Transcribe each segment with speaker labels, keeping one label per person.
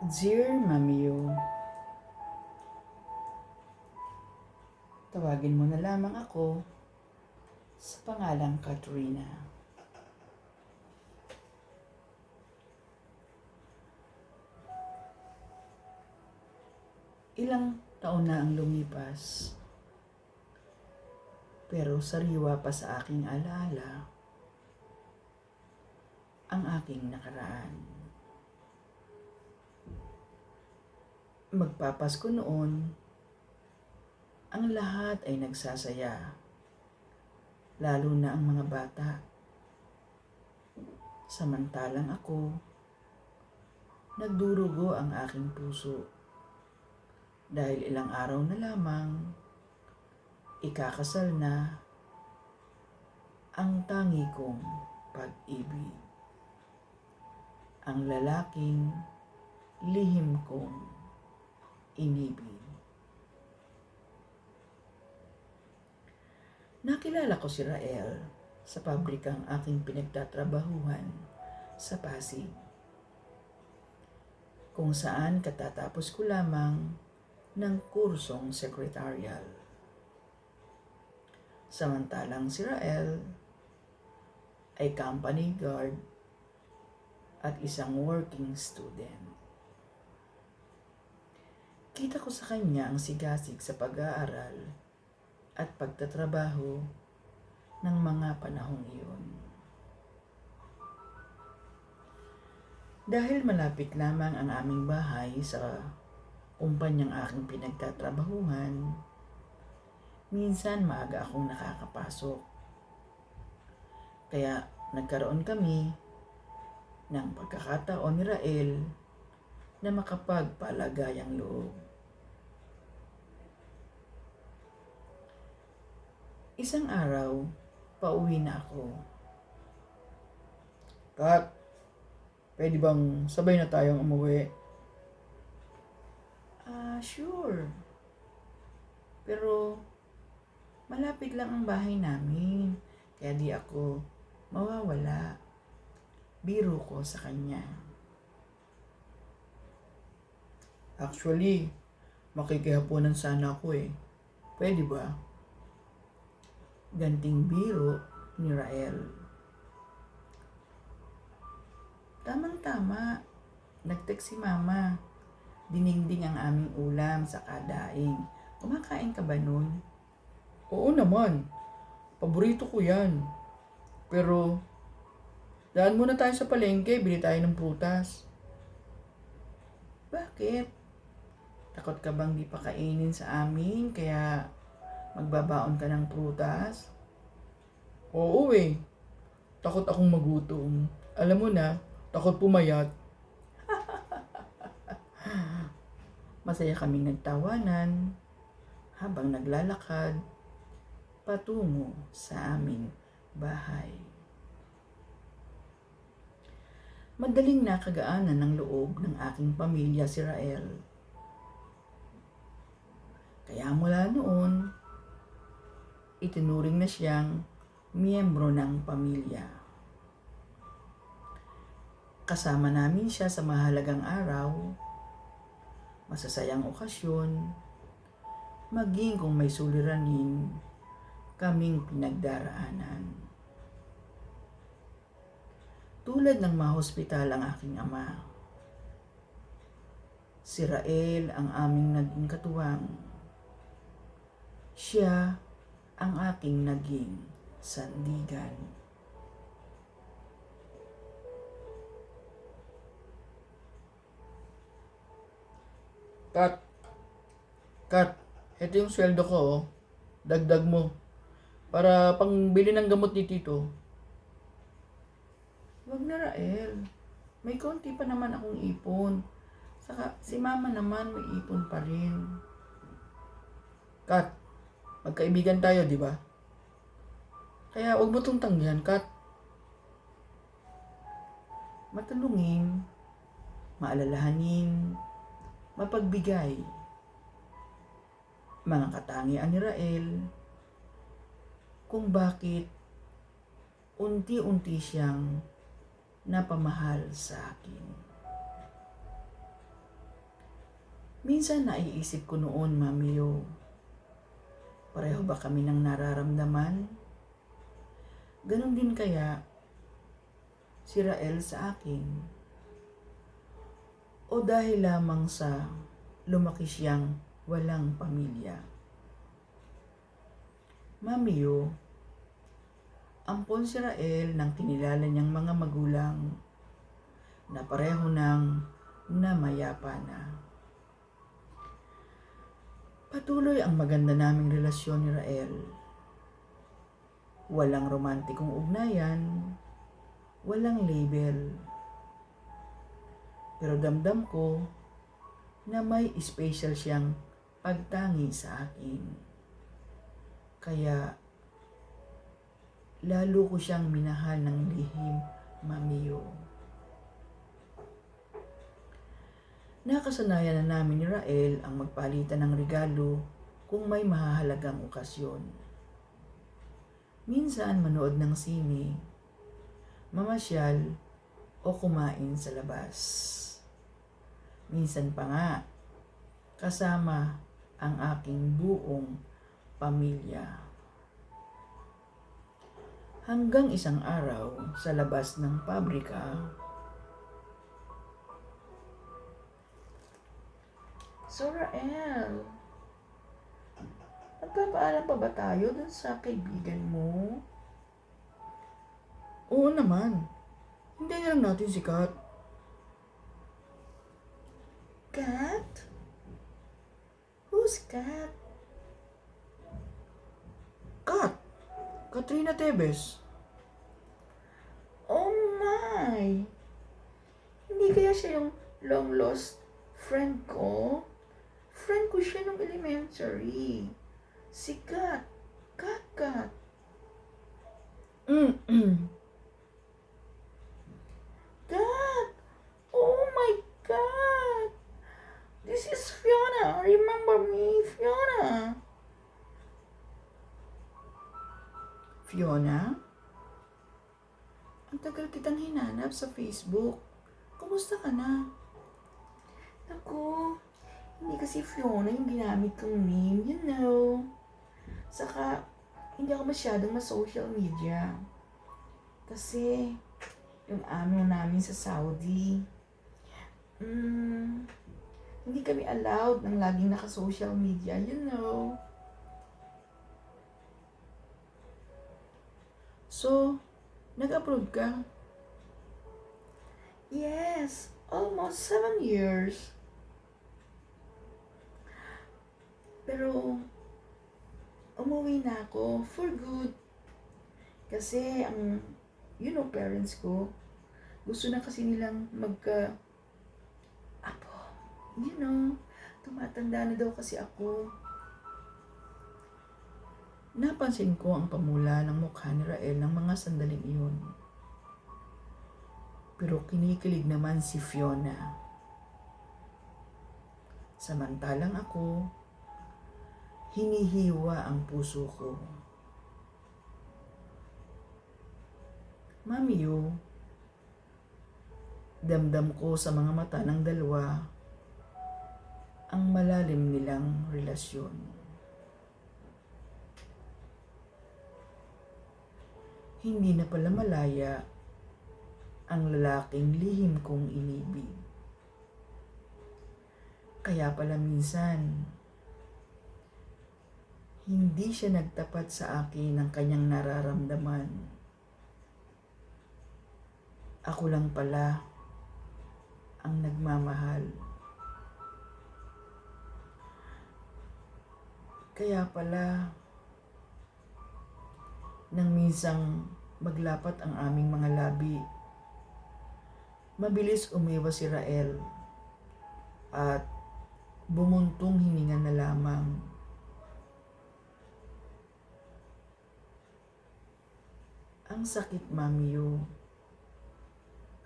Speaker 1: Dear Mamiyo, tawagin mo na lamang ako sa pangalang Katrina. Ilang taon na ang lumipas, pero sariwa pa sa aking alaala ang aking nakaraan. Magpapasko noon, ang lahat ay nagsasaya, lalo na ang mga bata. Samantalang ako, nagdurugo ang aking puso dahil ilang araw na lamang ikakasal na ang tangi kong pag-ibig, ang lalaking lihim kong inibig. Nakilala ko si Rael sa pabrikang aking pinagtatrabahuhan sa Pasig, kung saan katatapos ko lamang ng kursong sekretarial. Samantalang si Rael ay company guard at isang working student. Kita ko sa kanya ang sigasig sa pag-aaral at pagtatrabaho ng mga panahong iyon. Dahil malapit lamang ang aming bahay sa kumpanyang aking pinagtatrabahuhan, minsan maaga akong nakakapasok. Kaya nagkaroon kami ng pagkakataon ni Rael na makapagpalagayang loob. Isang araw, pauwi na ako. Kat, pwede bang sabay na tayong umuwi? Sure. Pero malapit lang ang bahay namin, kaya di ako mawawala. Biro ko sa kanya. Actually, makikihaponan sana ako eh. Pwede ba? Ganting biro ni Rael. Tamang-tama, nag-text si Mama. Dinigding ang aming ulam sa kadaing. Kumakain ka ba nun? Oo naman. Paborito ko yan. Pero, daan muna tayo sa palengke, bili tayo ng prutas. Bakit? Takot ka bang di pakainin sa amin, kaya magbabaon ka ng prutas? Oo eh. Takot akong magutom. Alam mo na, takot pumayat. Masaya kaming nagtawanan habang naglalakad patungo sa aming bahay. Madaling nakagaanan ng loob ng aking pamilya si Rael. Kaya mula noon, itinuring na siyang miyembro ng pamilya. Kasama namin siya sa mahalagang araw, masasayang okasyon, maging kung may suliranin kaming pinagdaraanan. Tulad ng mahospital ang aking ama, si Rael ang aming naging katuwang. Siya ang aking naging sandigan. Kat, ito yung sweldo ko, oh. Dagdag mo. Para pangbili ng gamot ni Tito. Wag na, Rael. May konti pa naman akong ipon. Saka si Mama naman may ipon pa rin. Kat, magkaibigan tayo, di ba? Kaya wag mo tong tanggihan, Kat. Matulungin, maalalahanin, mapagbigay. Mga katangian ni Rael kung bakit unti-unti siyang napamahal sa akin. Minsan naiisip ko noon, Mamiyo, pareho ba kami ng nararamdaman? Ganon din kaya si Rael sa akin? O dahil lamang sa lumaki siyang walang pamilya? Mamiyo, ampon si Rael nang kinilala niyang mga magulang na pareho ng namayapa na. Patuloy ang maganda naming relasyon ni Rael. Walang romantikong ugnayan, walang label. Pero damdam ko na may special siyang pagtangi sa akin. Kaya lalo ko siyang minahal ng lihim, Mamiyo. Nakasanayan na namin ni Rael ang magpalitan ng regalo kung may mahahalagang okasyon. Minsan manood ng sine, mamasyal o kumain sa labas. Minsan pa nga kasama ang aking buong pamilya. Hanggang isang araw sa labas ng pabrika, "So Rael, magpapaalam pa ba tayo dun sa kaibigan mo?" "Oo naman. Hintayin lang natin si Kat." "Kat? Who's Kat?" "Kat! Katrina Tebes." "Oh my! Hindi kaya siya yung long lost friend ko? Friend ko siya nung elementary. Si Kat. Kat. Kat! Oh my God! This is Fiona. Remember me, Fiona?" "Fiona? Ang tagal kitang hinanap sa Facebook. Kumusta ka na?" "Naku, hindi kasi Fiona yung ginamit kong name, you know. Saka, hindi ako masyadong ma-social media. Kasi, yung amo namin sa Saudi, hindi kami allowed ng laging naka-social media, you know." "So, nag-abroad ka?" "Yes, almost 7 years. Pero, umuwi na ako for good. Kasi, parents ko, gusto na kasi nilang apo. Tumatanda na daw kasi ako." Napansin ko ang pamula ng mukha ni Rael ng mga sandaling iyon. Pero kinikilig naman si Fiona. Samantalang ako, hinihiwa ang puso ko. Mamiyo, damdam ko sa mga mata ng dalawa ang malalim nilang relasyon. Hindi na pala malaya ang lalaking lihim kong inibig. Kaya pala minsan, hindi siya nagtapat sa akin ng kanyang nararamdaman. Ako lang pala ang nagmamahal. Kaya pala, nang minsang maglapat ang aming mga labi, mabilis umiwas si Rael at bumuntong hininga na lamang. Ang sakit, Mamiyo.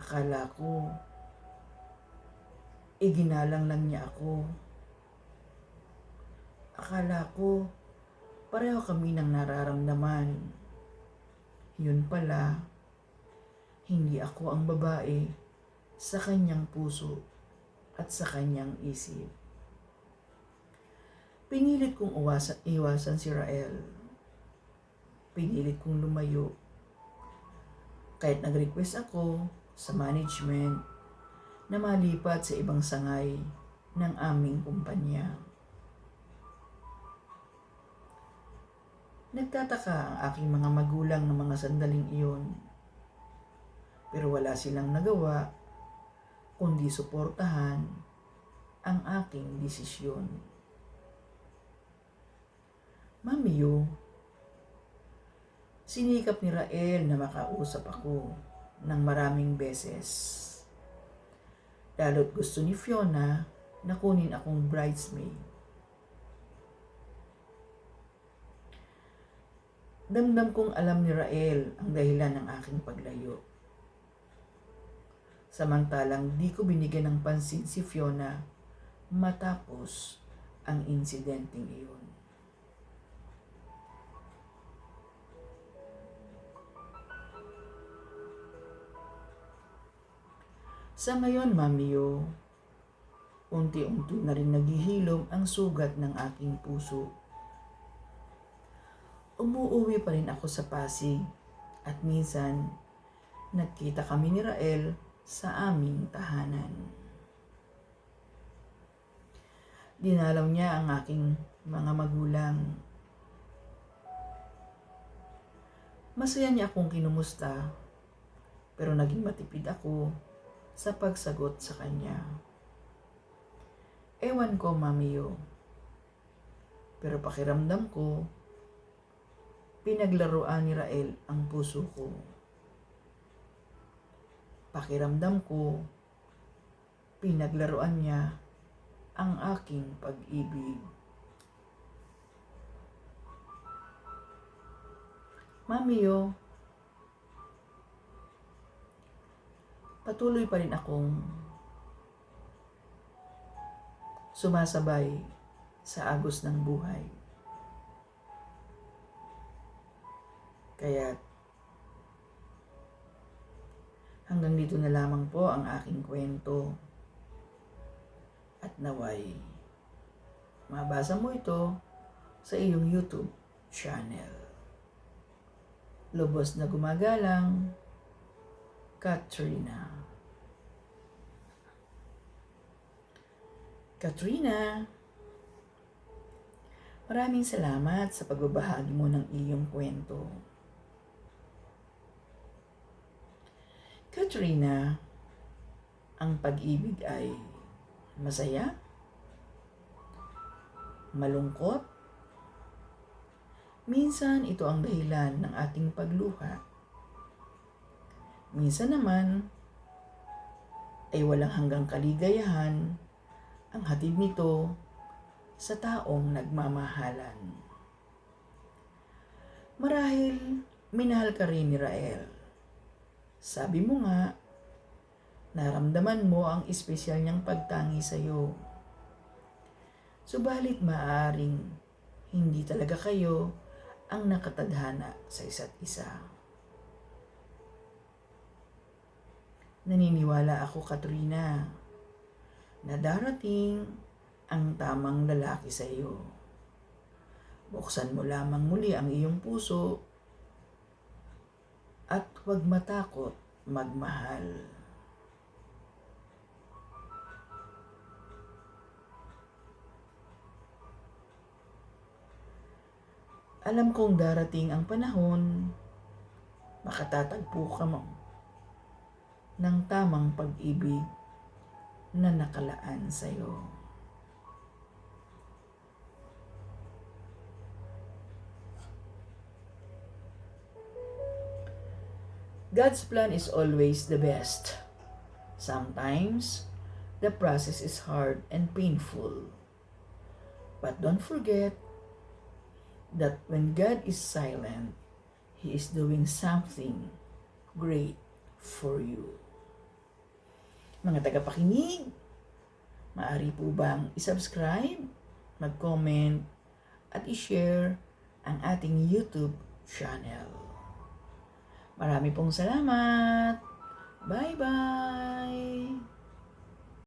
Speaker 1: Akala ko, iginalang lang niya ako. Akala ko, pareho kami ng nararamdaman. Yun pala, hindi ako ang babae sa kanyang puso at sa kanyang isip. Pinilit kong iwasan si Rael. Pinilit kong lumayo. Kahit nag-request ako sa management na malipat sa ibang sangay ng aming kumpanya. Nagtataka ang aking mga magulang ng mga sandaling iyon. Pero wala silang nagawa kundi suportahan ang aking desisyon. Mamiyo, sinikap ni Rael na makausap ako ng maraming beses. Lalo't gusto ni Fiona na kunin akong bridesmaid. Damdam kong alam ni Rael ang dahilan ng aking paglayo. Samantalang di ko binigyan ng pansin si Fiona matapos ang insidenteng iyon. Sa ngayon, Mamiyo, unti-unti na rin naghihilom ang sugat ng aking puso. Umuuwi pa rin ako sa Pasig at minsan nagkita kami ni Rael sa aming tahanan. Dinalaw niya ang aking mga magulang. Masaya niya akong kinumusta, pero naging matipid ako sa pagsagot sa kanya. Ewan ko, Mamiyo, pero pakiramdam ko, pinaglaruan ni Rael ang puso ko. Pakiramdam ko, pinaglaruan niya ang aking pag-ibig. Mamiyo, patuloy pa rin akong sumasabay sa agos ng buhay. Kaya hanggang dito na lamang po ang aking kwento. At naway, mabasa mo ito sa iyong YouTube channel. Lubos na gumagalang, Katrina. Katrina, maraming salamat sa pagbabahagi mo ng iyong kwento. Katrina, ang pag-ibig ay masaya, malungkot. Minsan ito ang dahilan ng ating pagluha. Minsan naman ay walang hanggang kaligayahan ang hatid nito sa taong nagmamahalan. Marahil minahal ka rin ni Rael. Sabi mo nga, naramdaman mo ang espesyal niyang pagtangi sa iyo. Subalit maaaring hindi talaga kayo ang nakatadhana sa isa't isa. Naniniwala ako, Katrina, na darating ang tamang lalaki sa iyo. Buksan mo lamang muli ang iyong puso at huwag matakot magmahal. Alam kong darating ang panahon, makatatagpo ka mo ng tamang pag-ibig na nakalaan sa iyo. God's plan is always the best. Sometimes, the process is hard and painful. But don't forget that when God is silent, He is doing something great for you. Mga tagapakinig, maaari po bang isubscribe, mag-comment, at i-share ang ating YouTube channel. Marami pong salamat. Bye-bye!